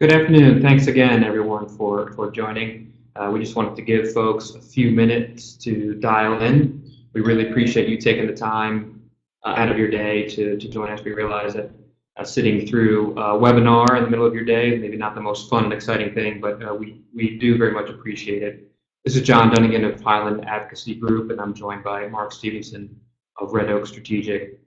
Good afternoon. Thanks again, everyone, for joining. We just wanted to give folks a few minutes to dial in. We really appreciate you taking the time out of your day to join us. We realize that sitting through a webinar in the middle of your day is maybe not the most fun and exciting thing, but we do very much appreciate it. This is John Dunagan of Highland Advocacy Group, and I'm joined by Mark Stephenson of Red Oak Strategic.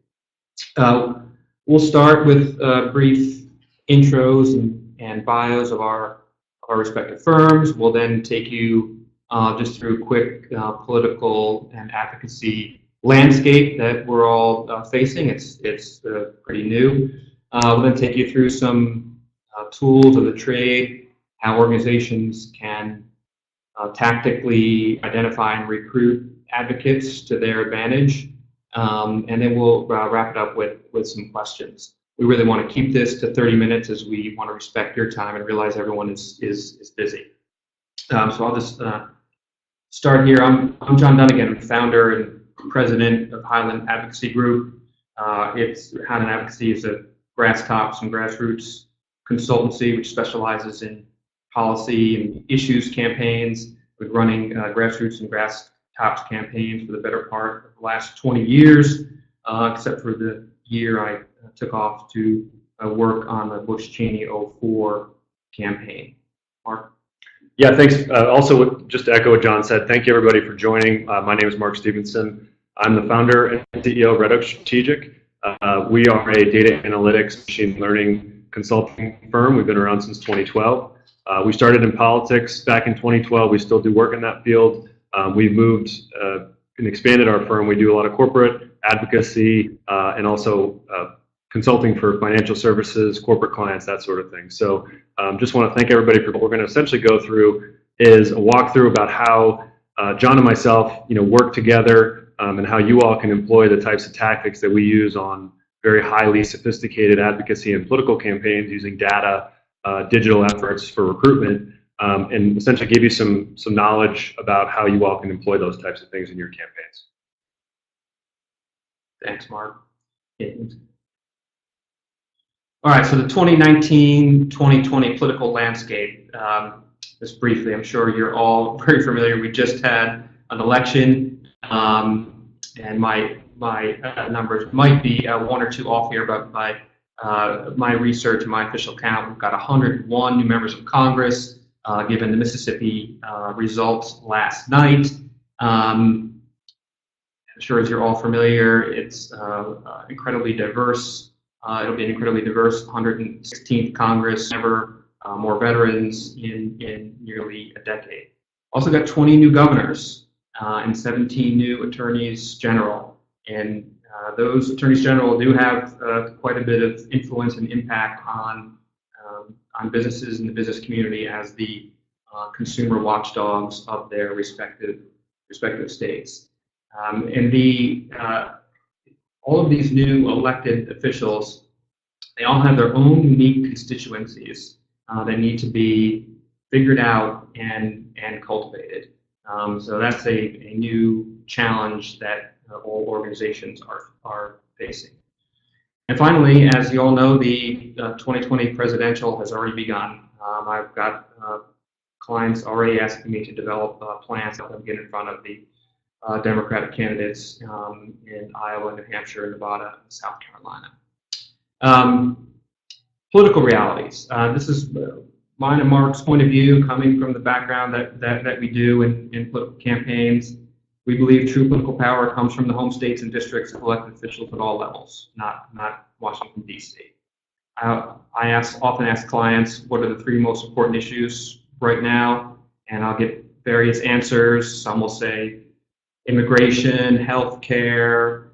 We'll start with brief intros and bios of our respective firms. We'll then take you just through a quick political and advocacy landscape that we're all facing. It's pretty new. We'll then take you through some tools of the trade, how organizations can tactically identify and recruit advocates to their advantage, and then we'll wrap it up with some questions. We really want to keep this to 30 minutes as we want to respect your time and realize everyone is busy. So I'll just start here. I'm John Dunagan, founder and president of Highland Advocacy Group. Highland Advocacy is a grassroots and grassroots consultancy which specializes in policy and issues campaigns. We've been running grassroots and grassroots campaigns for the better part of the last 20 years, except for the year I took off to work on the Bush-Cheney 04 campaign. Mark? Yeah, thanks. Also, just to echo what John said, thank you everybody for joining. My name is Mark Stephenson. I'm the founder and CEO of Red Oak Strategic. We are a data analytics, machine learning consulting firm. We've been around since 2012. We started in politics back in 2012. We still do work in that field. We've moved and expanded our firm. We do a lot of corporate advocacy and also consulting for financial services, corporate clients, that sort of thing. So just want to thank everybody for what we're going to essentially go through is a walkthrough about how John and myself, work together and how you all can employ the types of tactics that we use on very highly sophisticated advocacy and political campaigns using data, digital efforts for recruitment, and essentially give you some knowledge about how you all can employ those types of things in your campaigns. Thanks, Mark. All right, so the 2019-2020 political landscape, just briefly, I'm sure you're all very familiar. We just had an election, and my numbers might be one or two off here, but by my research and my official count, we've got 101 new members of Congress, given the Mississippi results last night. I'm sure as you're all familiar, it's incredibly diverse. It'll be an incredibly diverse 116th Congress, never more veterans in nearly a decade. Also got 20 new governors and 17 new attorneys general. And those attorneys general do have quite a bit of influence and impact on businesses in the business community as the consumer watchdogs of their respective states. All of these new elected officials, they all have their own unique constituencies that need to be figured out and cultivated. So that's a new challenge that all organizations are facing. And finally, as you all know, the 2020 presidential has already begun. I've got clients already asking me to develop plans to help them get in front of the Democratic candidates in Iowa, New Hampshire, Nevada, and South Carolina. Political realities. This is mine and Mark's point of view, coming from the background that we do in political campaigns. We believe true political power comes from the home states and districts of elected officials at all levels, not Washington, D.C. I often ask clients, what are the three most important issues right now? And I'll get various answers. Some will say immigration, healthcare,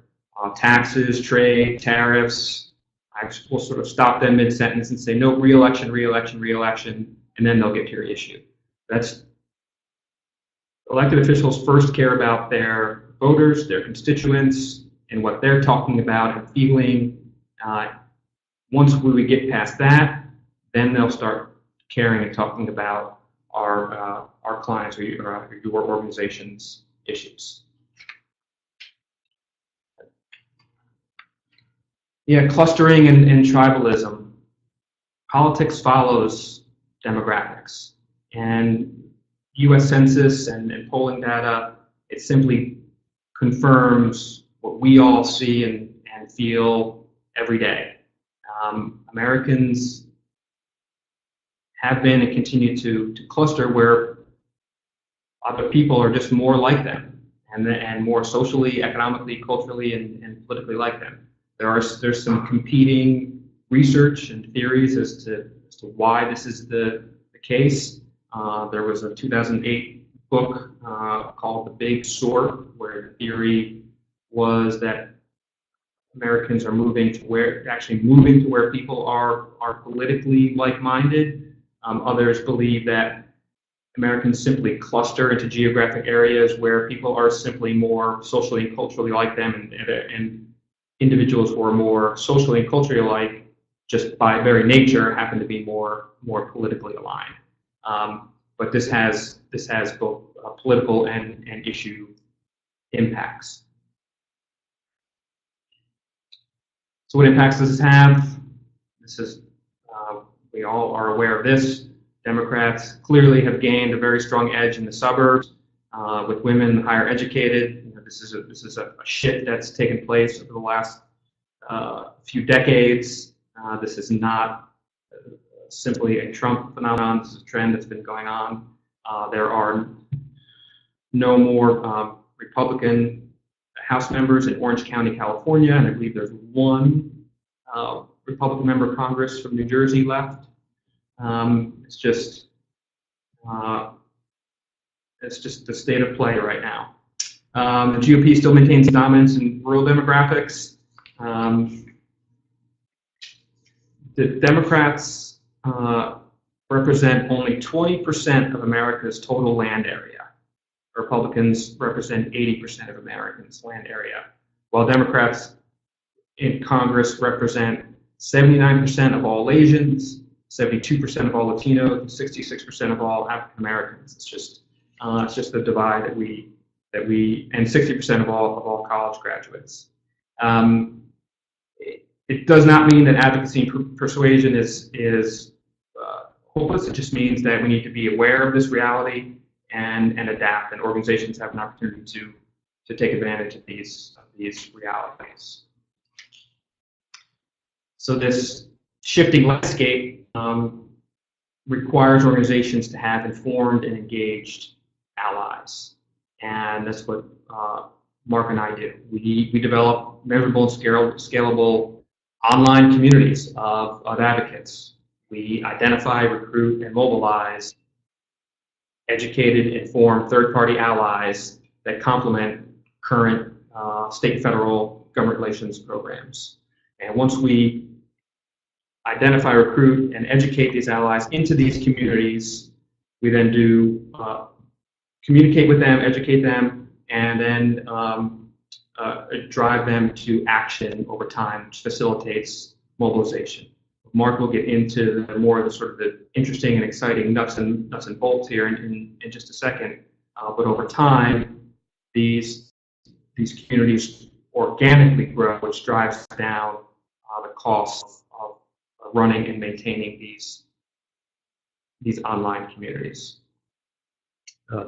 taxes, trade, tariffs. I will sort of stop them mid-sentence and say, no, re-election, re-election, re-election, and then they'll get to your issue. That's elected officials first care about their voters, their constituents, and what they're talking about and feeling. Once we get past that, then they'll start caring and talking about our clients or your organization's issues. Yeah, clustering and tribalism. Politics follows demographics. And U.S. Census and polling data, it simply confirms what we all see and feel every day. Americans have been and continue to cluster where other people are just more like them and more socially, economically, culturally, and politically like them. There's some competing research and theories as to why this is the case. There was a 2008 book called The Big Sort, where the theory was that Americans are moving to where people are politically like-minded. Others believe that Americans simply cluster into geographic areas where people are simply more socially and culturally like them, and individuals who are more socially and culturally alike, just by very nature, happen to be more politically aligned. But this has both political and issue impacts. So what impacts does this have? This is we all are aware of this. Democrats clearly have gained a very strong edge in the suburbs, with women higher educated. This is a shift that's taken place over the last few decades. This is not simply a Trump phenomenon. This is a trend that's been going on. There are no more Republican House members in Orange County, California, and I believe there's one Republican member of Congress from New Jersey left. It's just the state of play right now. The GOP still maintains dominance in rural demographics. The Democrats represent only 20% of America's total land area. Republicans represent 80% of Americans' land area, while Democrats in Congress represent 79% of all Asians, 72% of all Latinos, 66% of all African Americans. It's just the divide that we and 60% of all college graduates. It does not mean that advocacy and persuasion is hopeless. It just means that we need to be aware of this reality and adapt, and organizations have an opportunity to take advantage of these realities. So this shifting landscape requires organizations to have informed and engaged allies, and that's what Mark and I do. We develop measurable and scalable online communities of advocates. We identify, recruit, and mobilize educated, informed third-party allies that complement current state and federal government relations programs. And once we identify, recruit, and educate these allies into these communities, we then do communicate with them, educate them, and then drive them to action over time, which facilitates mobilization. Mark will get into more of the sort of the interesting and exciting nuts and bolts here in just a second. But over time, these communities organically grow, which drives down the cost of running and maintaining these online communities.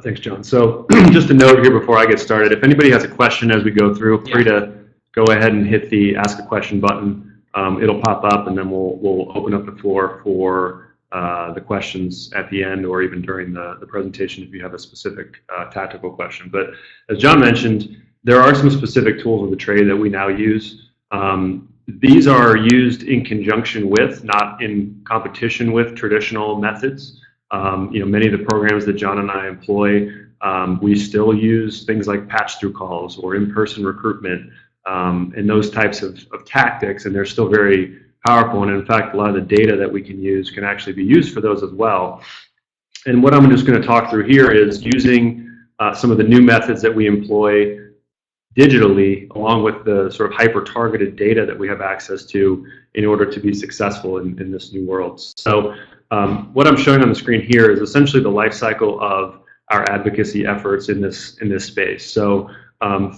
Thanks, John. So just a note here before I get started, if anybody has a question as we go through, feel free to go ahead and hit the Ask a Question button. It'll pop up, and then we'll open up the floor for the questions at the end, or even during the presentation if you have a specific tactical question. But as John mentioned, there are some specific tools of the trade that we now use. These are used in conjunction with, not in competition with, traditional methods. Many of the programs that John and I employ, we still use things like patch-through calls or in-person recruitment and those types of tactics, and they're still very powerful. And in fact, a lot of the data that we can use can actually be used for those as well. And what I'm just going to talk through here is using some of the new methods that we employ digitally, along with the sort of hyper-targeted data that we have access to in order to be successful in this new world. So what I'm showing on the screen here is essentially the life cycle of our advocacy efforts in this space. So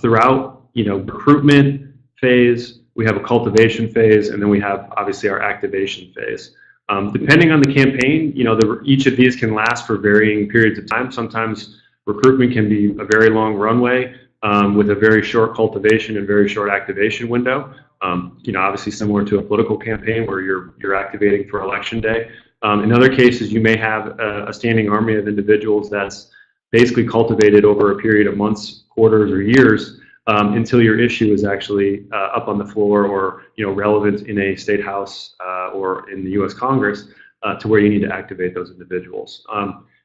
throughout recruitment phase, we have a cultivation phase, and then we have obviously our activation phase. Depending on the campaign, each of these can last for varying periods of time. Sometimes recruitment can be a very long runway with a very short cultivation and very short activation window. Obviously similar to a political campaign where you're activating for election day. In other cases, you may have a standing army of individuals that's basically cultivated over a period of months, quarters, or years until your issue is actually up on the floor or relevant in a state house or in the U.S. Congress to where you need to activate those individuals.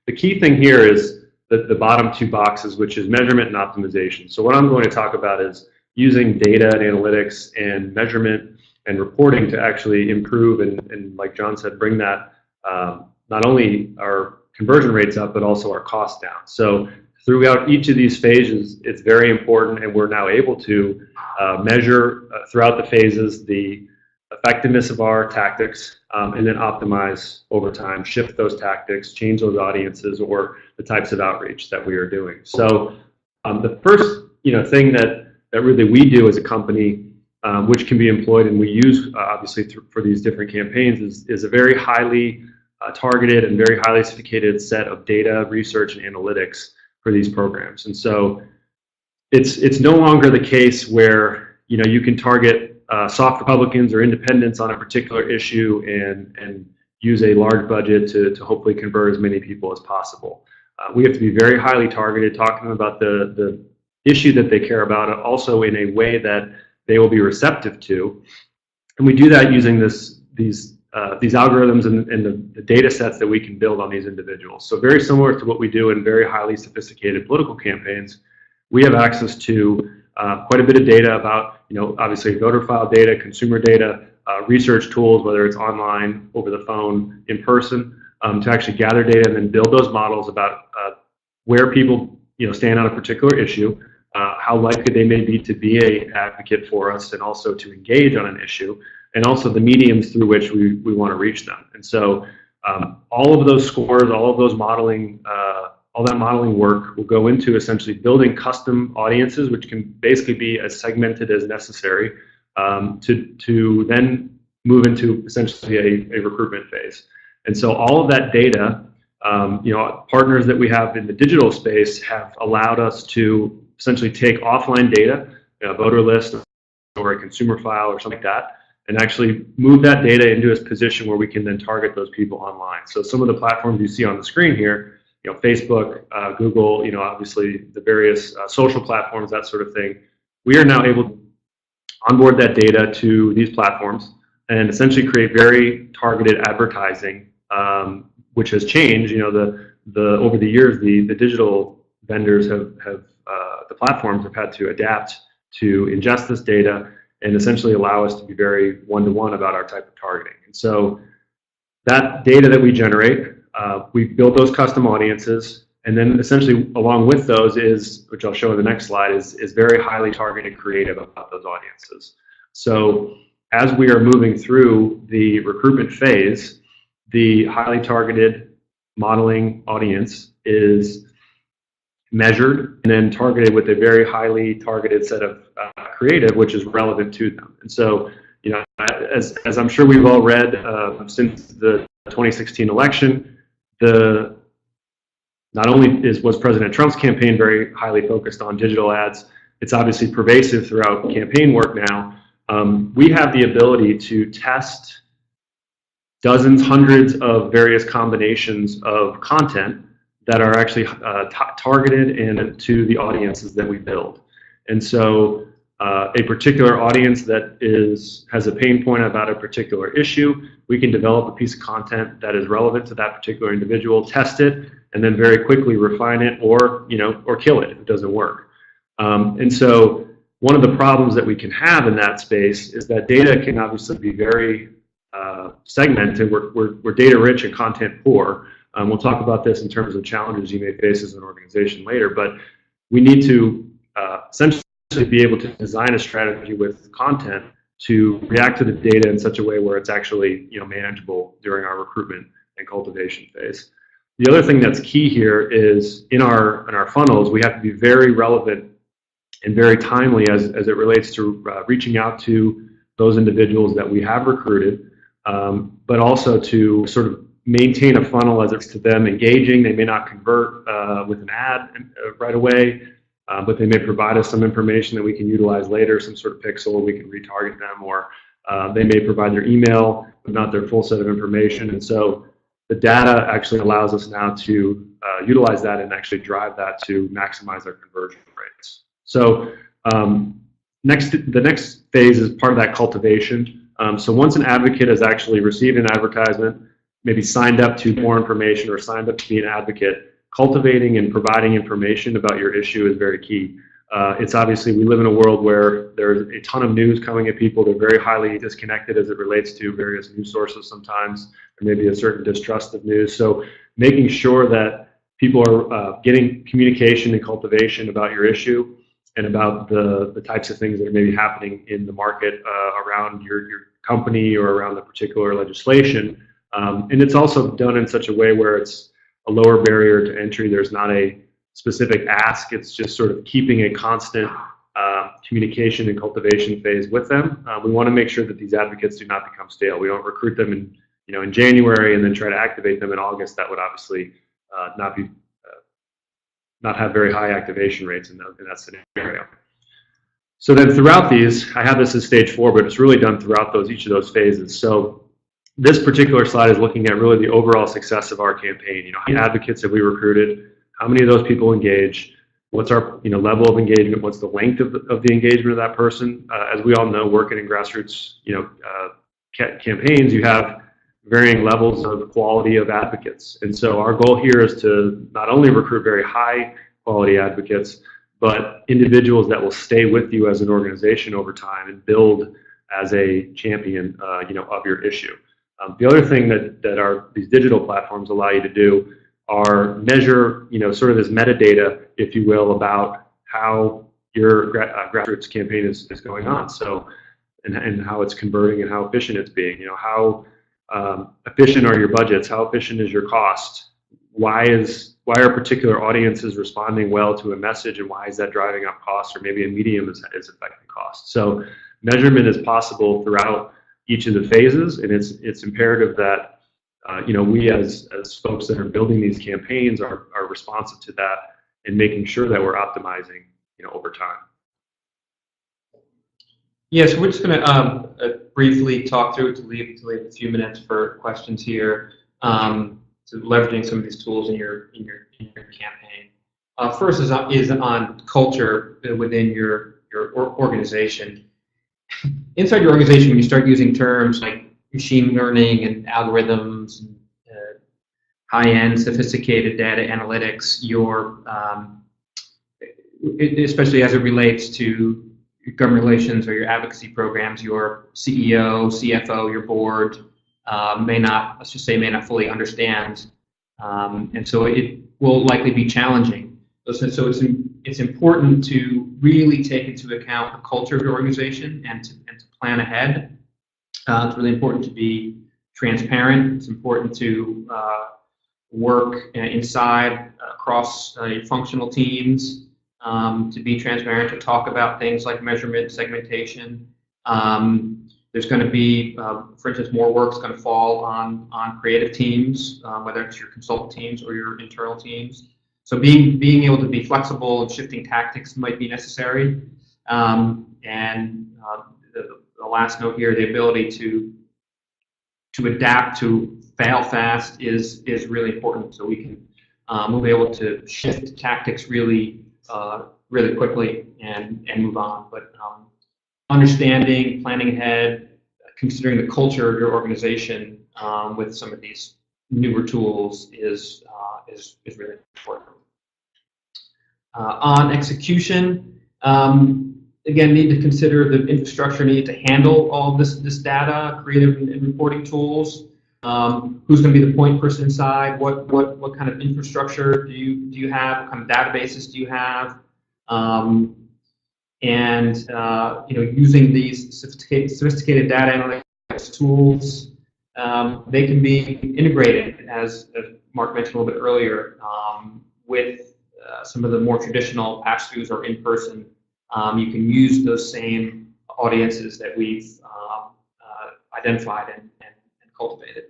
The key thing here is the bottom two boxes, which is measurement and optimization. So what I'm going to talk about is using data and analytics and measurement and reporting to actually improve and like John said, bring that not only our conversion rates up, but also our costs down. So throughout each of these phases, it's very important, and we're now able to measure throughout the phases the effectiveness of our tactics, and then optimize over time, shift those tactics, change those audiences, or the types of outreach that we are doing. So the first thing that really we do as a company, which can be employed and we use obviously for these different campaigns, is a very highly targeted and very highly sophisticated set of data, research, and analytics for these programs. And so it's no longer the case where you can target soft Republicans or independents on a particular issue and use a large budget to hopefully convert as many people as possible. We have to be very highly targeted, talking about the issue that they care about, also in a way that they will be receptive to. And we do that using these algorithms and the data sets that we can build on these individuals. So very similar to what we do in very highly sophisticated political campaigns, we have access to quite a bit of data about, obviously voter file data, consumer data, research tools, whether it's online, over the phone, in person, to actually gather data and then build those models about where people stand on a particular issue, how likely they may be to be an advocate for us and also to engage on an issue, and also the mediums through which we want to reach them. And so all of those scores, all of those modeling, all that modeling work will go into essentially building custom audiences, which can basically be as segmented as necessary to then move into essentially a recruitment phase. And so all of that data, partners that we have in the digital space have allowed us to essentially take offline data, a voter list or a consumer file or something like that, and actually move that data into a position where we can then target those people online. So some of the platforms you see on the screen here, Facebook, Google, obviously the various social platforms, that sort of thing, we are now able to onboard that data to these platforms and essentially create very targeted advertising, which has changed. Over the years, the digital vendors the platforms have had to adapt to ingest this data and essentially allow us to be very one-to-one about our type of targeting. And so that data that we generate, we build those custom audiences, and then essentially along with those is, which I'll show in the next slide, is very highly targeted creative about those audiences. So as we are moving through the recruitment phase, the highly targeted modeling audience is measured and then targeted with a very highly targeted set of creative, which is relevant to them. And so, as I'm sure we've all read since the 2016 election, not only was President Trump's campaign very highly focused on digital ads, it's obviously pervasive throughout campaign work now. We have the ability to test dozens, hundreds of various combinations of content that are actually targeted and to the audiences that we build. And so a particular audience that has a pain point about a particular issue, we can develop a piece of content that is relevant to that particular individual, test it, and then very quickly refine it or kill it if it doesn't work. And so one of the problems that we can have in that space is that data can obviously be very segmented. We're data rich and content poor. We'll talk about this in terms of challenges you may face as an organization later, but we need to essentially be able to design a strategy with content to react to the data in such a way where it's actually manageable during our recruitment and cultivation phase. The other thing that's key here is in our funnels, we have to be very relevant and very timely as it relates to reaching out to those individuals that we have recruited, but also to sort of maintain a funnel as it's to them engaging. They may not convert with an ad right away, but they may provide us some information that we can utilize later, some sort of pixel where we can retarget them, or they may provide their email, but not their full set of information. And so the data actually allows us now to utilize that and actually drive that to maximize our conversion rates. So the next phase is part of that cultivation. So once an advocate has actually received an advertisement, maybe signed up to more information or signed up to be an advocate, cultivating and providing information about your issue is very key. It's obviously, we live in a world where there's a ton of news coming at people. They're very highly disconnected as it relates to various news sources sometimes. There may be a certain distrust of news. So making sure that people are getting communication and cultivation about your issue and about the types of things that are maybe happening in the market around your company or around the particular legislation. And it's also done in such a way where it's a lower barrier to entry. There's not a specific ask. It's just sort of keeping a constant communication and cultivation phase with them. We want to make sure that these advocates do not become stale. We don't recruit them in January and then try to activate them in August. That would obviously not have very high activation rates in that scenario. So then throughout these, I have this as stage 4, but it's really done throughout each of those phases. So this particular slide is looking at really the overall success of our campaign. How many advocates have we recruited? How many of those people engage? What's our level of engagement? What's the length of the engagement of that person? As we all know, working in grassroots campaigns, you have varying levels of quality of advocates. And so our goal here is to not only recruit very high quality advocates, but individuals that will stay with you as an organization over time and build as a champion of your issue. The other thing that these digital platforms allow you to do are measure, sort of this metadata, if you will, about how your grassroots campaign is going on. So, and how it's converting and how efficient it's being. How efficient are your budgets? How efficient is your cost? Why are particular audiences responding well to a message, and why is that driving up costs? Or maybe a medium is affecting costs. So measurement is possible throughout each of the phases, and it's imperative that we as folks that are building these campaigns are responsive to that and making sure that we're optimizing over time. Yes, we're just going to briefly talk through it to leave a few minutes for questions here. So leveraging some of these tools in your campaign. First is on culture within your organization. Inside your organization, when you start using terms like machine learning and algorithms, and, high-end sophisticated data analytics, especially as it relates to your government relations or your advocacy programs, your CEO, CFO, your board may not fully understand, and so it will likely be challenging. So it's important to really take into account the culture of your organization and to plan ahead. It's really important to be transparent. It's important to work inside across your functional teams, to be transparent, to talk about things like measurement, segmentation. There's going to be, for instance, more work's going to fall on creative teams, whether it's your consultant teams or your internal teams. So being able to be flexible and shifting tactics might be necessary. The last note here, the ability to adapt, to fail fast is really important. So we'll be able to shift tactics really quickly and move on. But understanding, planning ahead, considering the culture of your organization with some of these newer tools is really important. On execution, again, need to consider the infrastructure needed to handle all this data, creative and reporting tools. Who's going to be the point person inside? What kind of infrastructure do you have? What kind of databases do you have? Using these sophisticated data analytics tools, they can be integrated, as Mark mentioned a little bit earlier, with some of the more traditional pass-throughs or in-person. You can use those same audiences that we've identified and cultivated.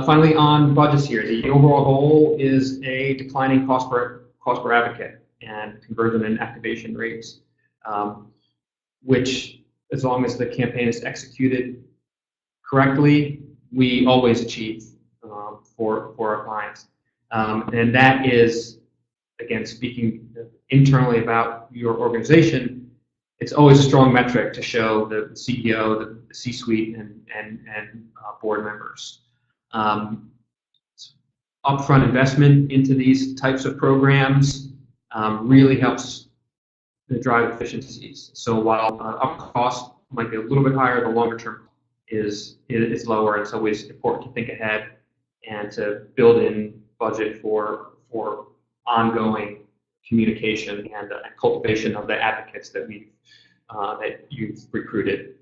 Finally, on budgets here, the overall goal is a declining cost per advocate and conversion and activation rates, which, as long as the campaign is executed correctly, we always achieve for our clients. And that is, again, speaking internally about your organization, it's always a strong metric to show the CEO, the C-suite, and board members. Upfront investment into these types of programs really helps to drive efficiencies. So while up cost might be a little bit higher, the longer term is lower. And it's always important to think ahead and to build in budget for ongoing communication and cultivation of the advocates that you've recruited.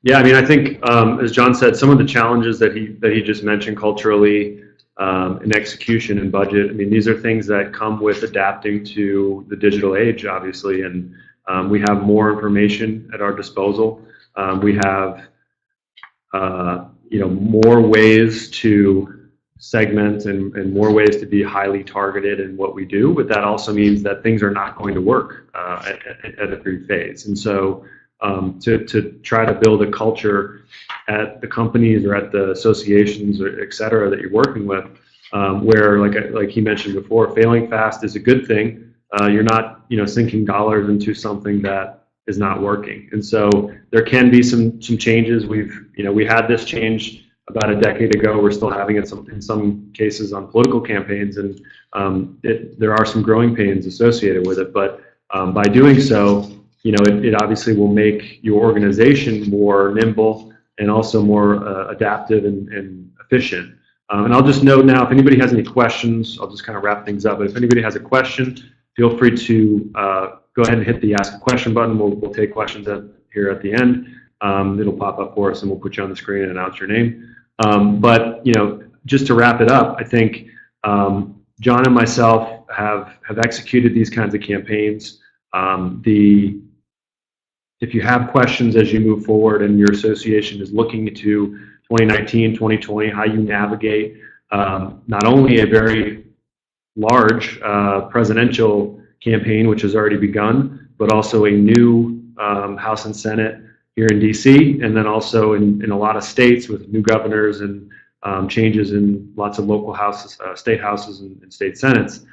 Yeah, I mean, I think as John said, some of the challenges that he just mentioned culturally, in execution and budget, I mean, these are things that come with adapting to the digital age, obviously, and we have more information at our disposal. We have more ways to segment and more ways to be highly targeted in what we do, but that also means that things are not going to work at every phase. And so to try to build a culture at the companies or at the associations or et cetera that you're working with, where like he mentioned before, failing fast is a good thing. You're not sinking dollars into something that is not working. And so there can be some changes. We had this change about a decade ago. We're still having it in some cases on political campaigns, and there are some growing pains associated with it. But by doing so, it obviously will make your organization more nimble and also more adaptive and efficient. And I'll just note now, if anybody has any questions, I'll just kind of wrap things up. But if anybody has a question, feel free to go ahead and hit the Ask a Question button. We'll take questions here at the end. It'll pop up for us, and we'll put you on the screen and announce your name. But just to wrap it up, I think John and myself have executed these kinds of campaigns. If you have questions as you move forward and your association is looking to 2019, 2020, how you navigate not only a very large presidential campaign, which has already begun, but also a new House and Senate here in DC, and then also in a lot of states with new governors and changes in lots of local houses, state houses and state senates.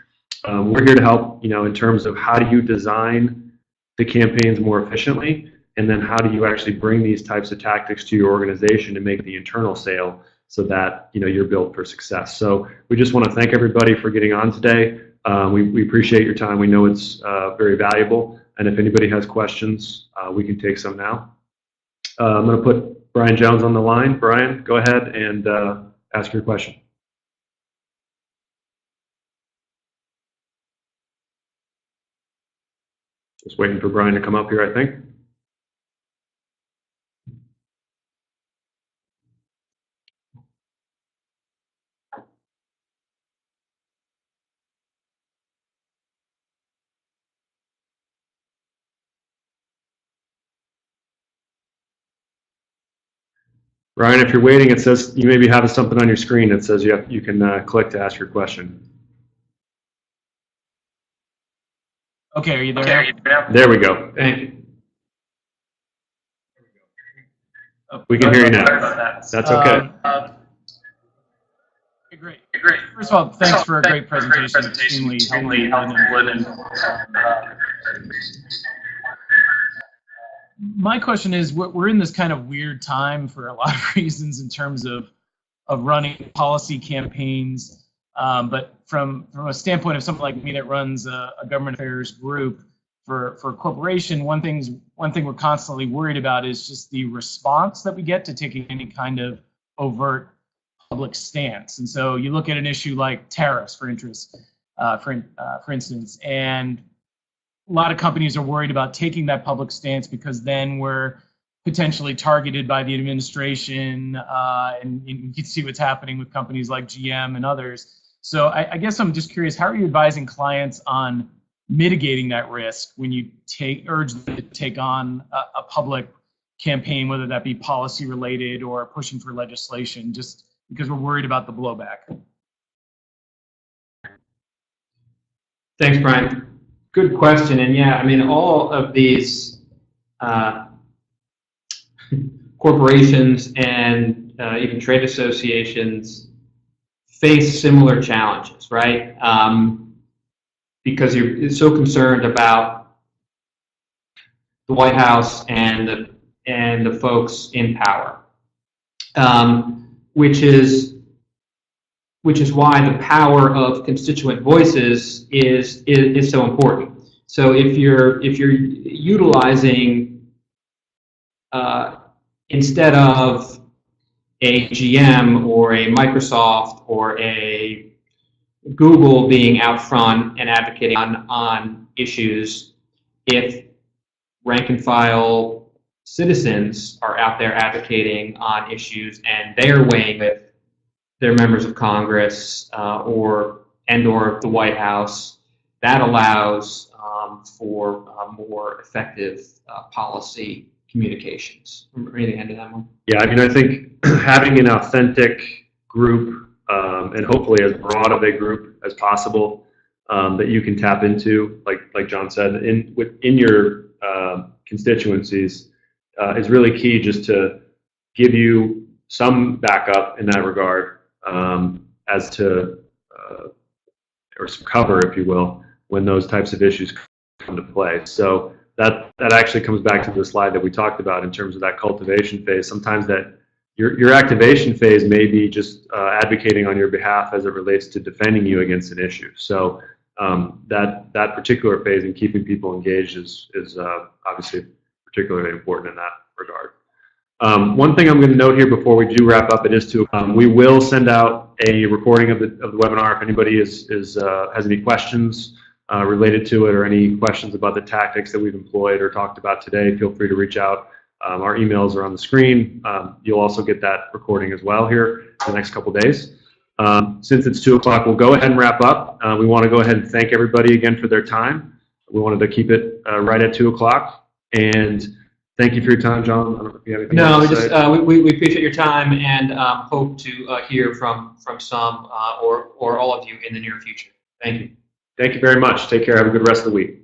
We're here to help, in terms of how do you design the campaigns more efficiently, and then how do you actually bring these types of tactics to your organization to make the internal sale so that you're built for success. So we just want to thank everybody for getting on today. We appreciate your time. We know it's very valuable, and if anybody has questions, we can take some now. I'm going to put Brian Jones on the line. Brian, go ahead and ask your question. Just waiting for Brian to come up here, I think. Brian, if you're waiting, it says you maybe have something on your screen that says you can click to ask your question. Okay, are you there? There we go. Thank you. We can hear you now. That's okay. Great. First of all, thanks for a great presentation. Extremely helpful. My question is, we're in this kind of weird time for a lot of reasons in terms of running policy campaigns. But from a standpoint of someone like me that runs a government affairs group for a corporation, one thing we're constantly worried about is just the response that we get to taking any kind of overt public stance. And so you look at an issue like tariffs, for instance, and a lot of companies are worried about taking that public stance because then we're potentially targeted by the administration, and you can see what's happening with companies like GM and others. So I guess I'm just curious, how are you advising clients on mitigating that risk when you urge them to take on a public campaign, whether that be policy related or pushing for legislation, just because we're worried about the blowback. Thanks, Brian. Good question. And yeah, I mean, all of these corporations and even trade associations face similar challenges, right? Because you're so concerned about the White House and the folks in power, which is why the power of constituent voices is so important. So if you're utilizing instead of a GM or a Microsoft or a Google being out front and advocating on issues, if rank and file citizens are out there advocating on issues and they're weighing with their members of Congress or the White House, that allows for more effective policy communications. Anything into that one? Yeah, I mean, I think having an authentic group and hopefully as broad of a group as possible that you can tap into, like John said, in your constituencies is really key, just to give you some backup in that regard as to or some cover, if you will, when those types of issues come to play. So that actually comes back to the slide that we talked about in terms of that cultivation phase. Sometimes that your activation phase may be just advocating on your behalf as it relates to defending you against an issue. So that particular phase in keeping people engaged is obviously particularly important in that regard. One thing I'm going to note here before we do wrap up, we will send out a recording of the webinar. If anybody has any questions related to it or any questions about the tactics that we've employed or talked about today, feel free to reach out. Our emails are on the screen. You'll also get that recording as well here in the next couple days. Since it's 2 o'clock, we'll go ahead and wrap up. We want to go ahead and thank everybody again for their time. We wanted to keep it right at 2 o'clock. And thank you for your time, John. I don't know if you have anything else to say. We appreciate your time and hope to hear from some or all of you in the near future. Thank you. Thank you very much. Take care. Have a good rest of the week.